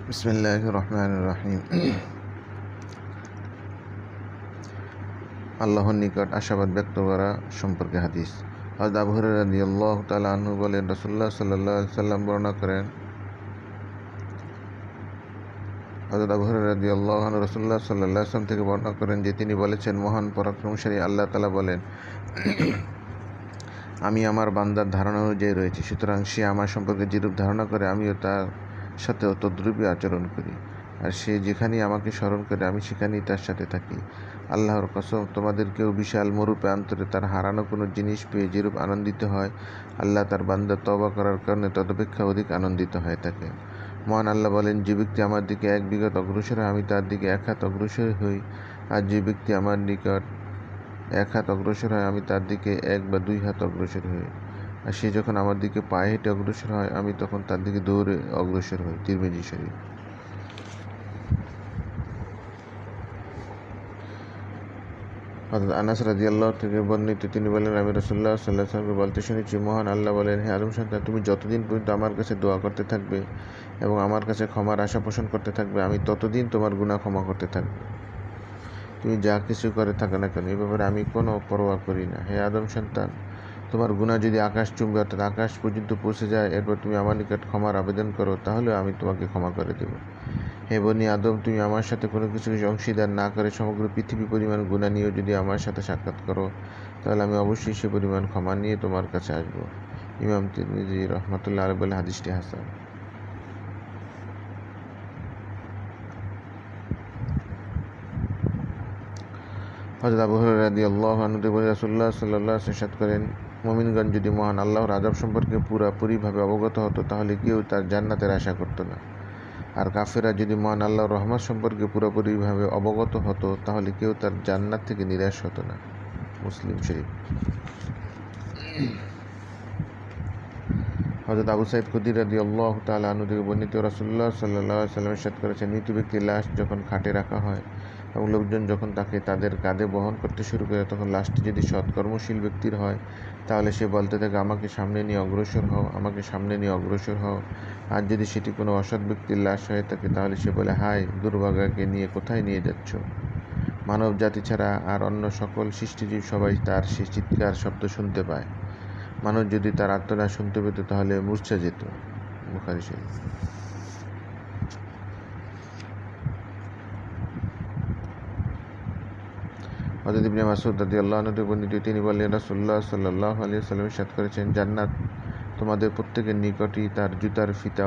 বিসমিল্লাহির রহমানির রহিম। আল্লাহর নিকট আশাবাদ ব্যক্ত করা সম্পর্কে হাদিস। হযরত আবু হুরায়রা রাদিয়াল্লাহু তাআলা আনহু বলেন, রাসূলুল্লাহ সাল্লাল্লাহু আলাইহি ওয়াসাল্লাম বর্ণনা করেন, হযরত আবু হুরায়রা রাদিয়াল্লাহু আনহু রাসূলুল্লাহ সাল্লাল্লাহু আলাইহি ওয়াসাল্লাম থেকে বর্ণনা করেন যে তিনি বলেছেন, মহান পরাক্রমশালী আল্লাহ তাআলা বলেন, আমি আমার বান্দার ধারণা অনুযায়ী রয়েছি, সুতরাং সে আমার সম্পর্কে যেরূপ ধারণা করে আমিও তার সাথে তদ্রূপই আচরণ করি, আর সে যেখানেই আমাকে স্মরণ করে আমি সেখানেই তার সাথে থাকি। আল্লাহর কসম, তোমাদেরকেও বিশাল মরুপ্রান্তরে তার হারানো কোনো জিনিস পেয়ে যেরূপ আনন্দিত হয়, আল্লাহ তার বান্দা তওবা করার কারণে তদপেক্ষা অধিক আনন্দিত হয়ে থাকে। মহান আল্লাহ বলেন, যে ব্যক্তি আমার দিকে এক বিঘত অগ্রসর হয় আমি তার দিকে এক হাত অগ্রসর হই, আর যে ব্যক্তি আমার নিকট এক হাত অগ্রসর হয় আমি তার দিকে এক বা দুই হাত অগ্রসর হই, আর সে যখন আমার দিকে পায়ে হেঁটে অগ্রসর হয় আমি তখন তার দিকে দৌড়ে অগ্রসর হই। তিরমিজি শরীফ। হযরত আনাস রাদিয়াল্লাহু থেকে বর্ণিত, তিনি বলেন, আমি রাসূলুল্লাহ সাল্লাল্লাহু আলাইহি ওয়াসাল্লামকে বলতে শুনেছি, মহান আল্লাহ বলেন, হে আদম সন্তান, তুমি যতদিন পর্যন্ত আমার কাছে দোয়া করতে থাকবে এবং আমার কাছে ক্ষমার আশা পোষণ করতে থাকবে আমি ততদিন তোমার গুনাহ ক্ষমা করতে থাকব। তুমি যা কিছু করে থাকো না কেন, এ ব্যাপারে আমি কোনো পরোয়া করি না। হে আদম সন্তান, তোমার গুনাহ যদি আকাশ চুম্বে অর্থাৎ আকাশ পর্যন্ত পৌঁছে যায়, এরপর তুমি আমার নিকট ক্ষমার আবেদন করো, তাহলে আমি তোমাকে ক্ষমা করে দেব। হে বনি আদম, তুমি আমার সাথে কোনো কিছুকে অংশীদার না করে সমগ্র পৃথিবী পরিমাণ গুনাহ নিয়েও যদি আমার সাথে সাক্ষাৎ করো, তাহলে আমি অবশ্যই সে পরিমাণ ক্ষমা নিয়ে তোমার কাছে আসব। ইমাম তিরমিজি রহমাতুল্লাহ আলাইহি বলেন, হাদিসটি হাসান। হযরত আবু হুরায়রা রাদিয়াল্লাহু আনহু থেকে রাসূলুল্লাহ সাল্লাল্লাহু আলাইহি ওয়াসাল্লাম ইরশাদ করেন, মুমিনগণ যদি মহান আল্লাহর আযাব সম্পর্কে পুরোপুরিভাবে অবগত হতো তাহলে কেউ তার জান্নাতের আশা করত না, আর কাফেররা যদি মহান আল্লাহর রহমত সম্পর্কে পুরোপুরিভাবে অবগত হতো তাহলে কেউ তার জান্নাত থেকে নিরাশ হতো না। মুসলিম শরীফ। হযরত আবু সাঈদ খুদরি রাদিয়াল্লাহু তাআলা আনহু থেকে বর্ণিত, রাসূলুল্লাহ সাল্লাল্লাহু আলাইহি ওয়াসাল্লাম ইরশাদ করেছেন, মৃত ব্যক্তির লাশ যখন খাটে রাখা হয় এবং লোকজন যখন তাকে তাদের কাঁধে বহন করতে শুরু করে, তখন লাশটি যদি সৎকর্মশীল ব্যক্তির হয় তাহলে সে বলতে থাকে, আমাকে সামনে নিয়ে অগ্রসর হও, আমাকে সামনে নিয়ে অগ্রসর হও। আর যদি সেটি কোনো অসৎ ব্যক্তির লাশ হয়ে থাকে তাহলে সে বলে, হায়, দুর্ভাগাকে নিয়ে কোথায় নিয়ে যাচ্ছ। মানব জাতি ছাড়া আর অন্য সকল সৃষ্টিজীব সবাই তার সে চিৎকার শব্দ শুনতে পায়। মানুষ যদি তার আর্তনাদ শুনতে পেত তাহলে মূর্ছা যেত। বুখারী শরীফ। হযরত ইবনে মাসউদ রাদিয়াল্লাহু আনহু থেকে বর্ণিত, তিনি বললেন, রাসূলুল্লাহ সাল্লাল্লাহু আলাইহি ওয়াসাল্লাম ইরশাদ করেছেন, জান্নাত তোমাদের প্রত্যেকের নিকটই তার জুতার ফিতা